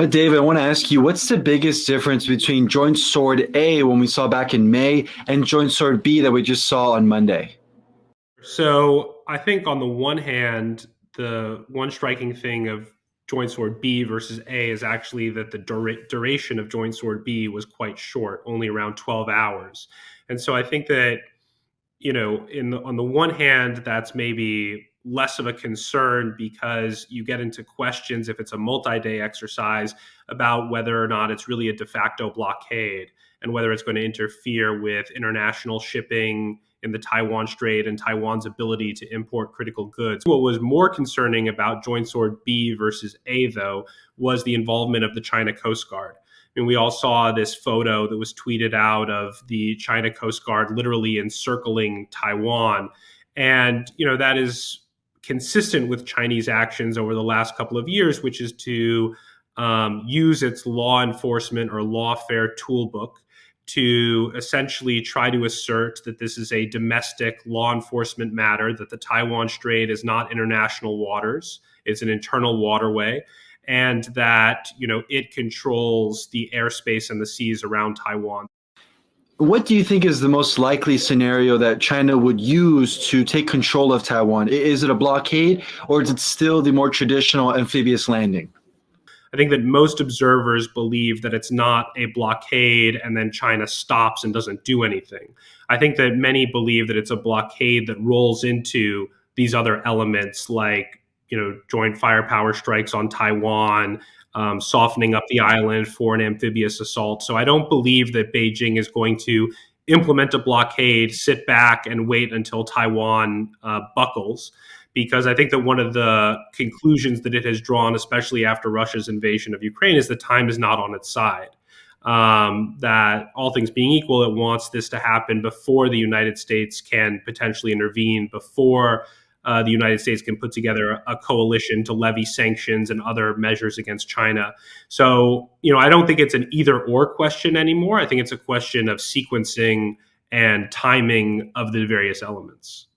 David, I want to ask you, what's the biggest difference between Joint Sword A, when we saw back in May, and Joint Sword B that we just saw on Monday? So I think on the one hand, the one striking thing of Joint Sword B versus A is actually that the duration of Joint Sword B was quite short, only around 12 hours. And so I think that, on the one hand, that's maybe less of a concern because you get into questions if it's a multi-day exercise about whether or not it's really a de facto blockade and whether it's going to interfere with international shipping in the Taiwan Strait and Taiwan's ability to import critical goods. What was more concerning about Joint Sword B versus A, though, was the involvement of the China Coast Guard. I mean, we all saw this photo that was tweeted out of the China Coast Guard literally encircling Taiwan. And, that is consistent with Chinese actions over the last couple of years, which is to use its law enforcement or lawfare toolbook to essentially try to assert that this is a domestic law enforcement matter, that the Taiwan Strait is not international waters, it's an internal waterway, and that, it controls the airspace and the seas around Taiwan. What do you think is the most likely scenario that China would use to take control of Taiwan? Is it a blockade, or is it still the more traditional amphibious landing? I think that most observers believe that it's not a blockade and then China stops and doesn't do anything. I think that many believe that it's a blockade that rolls into these other elements like, joint firepower strikes on Taiwan, softening up the island for an amphibious assault. So I don't believe that Beijing is going to implement a blockade, sit back and wait until Taiwan buckles. Because I think that one of the conclusions that it has drawn, especially after Russia's invasion of Ukraine, is that time is not on its side. That all things being equal, it wants this to happen before the United States can potentially intervene, before the United States can put together a coalition to levy sanctions and other measures against China. So, I don't think it's an either-or question anymore. I think it's a question of sequencing and timing of the various elements.